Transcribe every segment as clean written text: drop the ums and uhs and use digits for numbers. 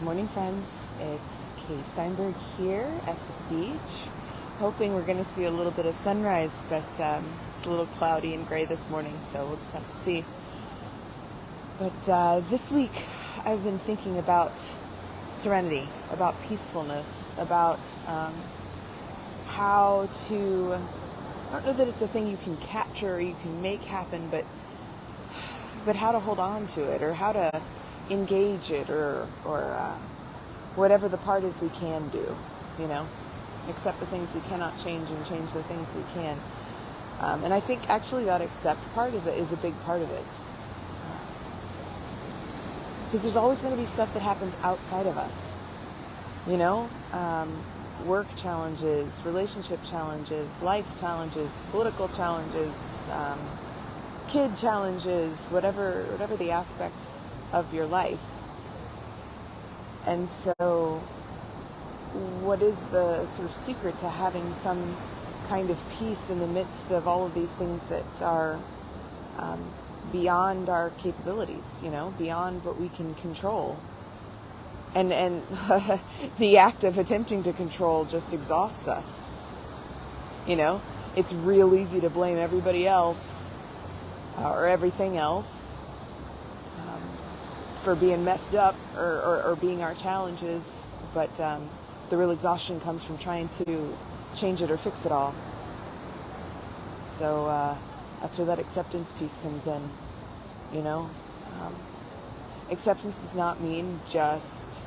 Morning, friends. It's Kay Steinberg here at the beach. Hoping we're going to see a little bit of sunrise, but it's a little cloudy and gray this morning, so we'll just have to see. But this week I've been thinking about serenity, about peacefulness, about how to, I don't know that it's a thing you can capture or you can make happen, but how to hold on to it, or how to engage it, or whatever the part is we can do, accept the things we cannot change and change the things we can. And I think actually that accept part is a big part of it. Because there's always going to be stuff that happens outside of us, work challenges, relationship challenges, life challenges, political challenges, kid challenges, whatever the aspects of your life. And so what is the sort of secret to having some kind of peace in the midst of all of these things that are beyond our capabilities, beyond what we can control? And the act of attempting to control just exhausts us. It's real easy to blame everybody else or everything else for being messed up or being our challenges, but the real exhaustion comes from trying to change it or fix it all. So that's where that acceptance piece comes in, Acceptance does not mean just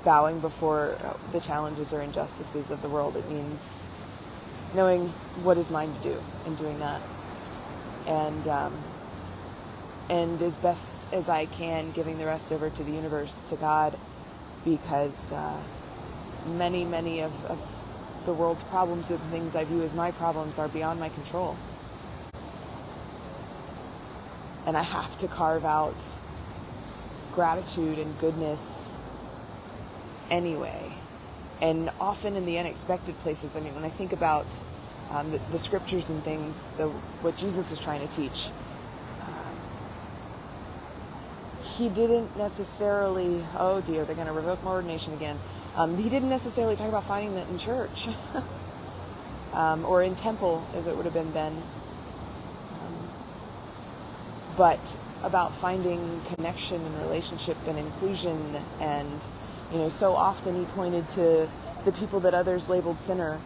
bowing before the challenges or injustices of the world. It means knowing what is mine to do and doing that. And as best as I can, giving the rest over to the universe, to God, because many of the world's problems, or the things I view as my problems, are beyond my control. And I have to carve out gratitude and goodness anyway. And often in the unexpected places. When I think about the scriptures and things, what Jesus was trying to teach, he didn't necessarily, oh dear, they're going to revoke my ordination again. He didn't necessarily talk about finding that in church or in temple, as it would have been then, but about finding connection and relationship and inclusion. And, so often he pointed to the people that others labeled sinner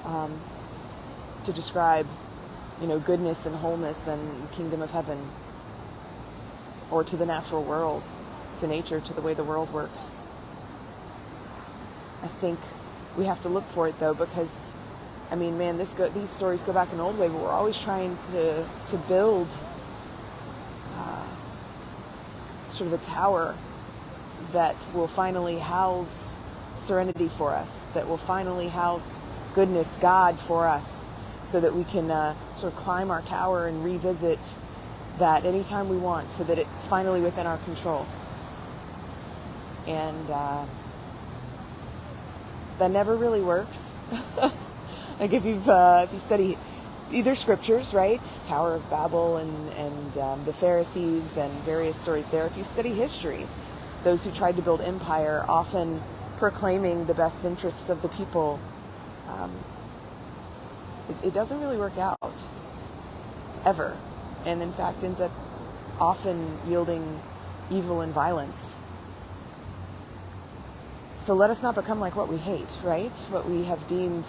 to describe, goodness and wholeness and kingdom of heaven. Or to the natural world, to nature, to the way the world works. I think we have to look for it, though, because, these stories go back an old way, but we're always trying to build sort of a tower that will finally house serenity for us, that will finally house goodness, God, for us, so that we can sort of climb our tower and revisit that anytime we want, so that it's finally within our control. And that never really works. Like if you study either scriptures, right, Tower of Babel and the Pharisees and various stories there, if you study history, those who tried to build empire, often proclaiming the best interests of the people, it doesn't really work out, ever. And in fact ends up often yielding evil and violence. So let us not become like what we hate, right? What we have deemed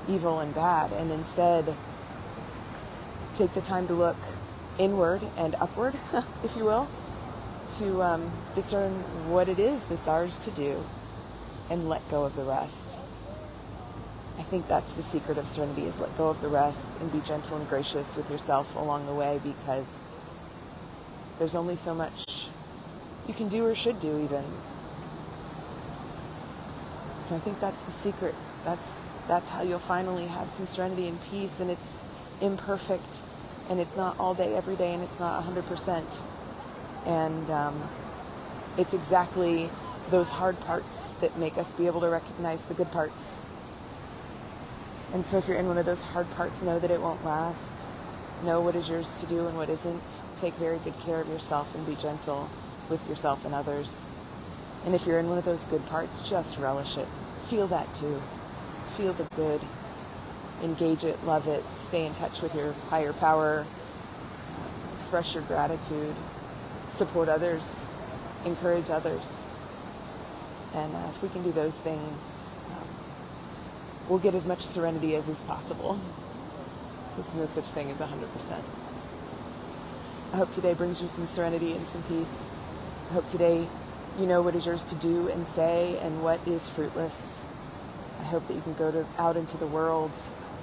evil and bad, and instead take the time to look inward and upward, if you will, to discern what it is that's ours to do and let go of the rest. I think that's the secret of serenity, is let go of the rest and be gentle and gracious with yourself along the way, because there's only so much you can do or should do even. So I think that's the secret. That's how you'll finally have some serenity and peace, and it's imperfect, and it's not all day, every day, and it's not 100%. And it's exactly those hard parts that make us be able to recognize the good parts. And so if you're in one of those hard parts, know that it won't last. Know what is yours to do and what isn't. Take very good care of yourself and be gentle with yourself and others. And if you're in one of those good parts, just relish it. Feel that too. Feel the good. Engage it, love it, stay in touch with your higher power, express your gratitude, support others, encourage others. And if we can do those things, we'll get as much serenity as is possible. There's no such thing as 100%. I hope today brings you some serenity and some peace. I hope today you know what is yours to do and say and what is fruitless. I hope that you can go out into the world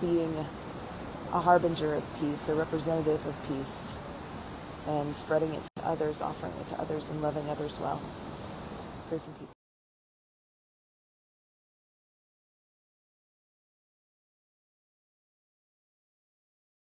being a harbinger of peace, a representative of peace, and spreading it to others, offering it to others, and loving others well. Grace and peace.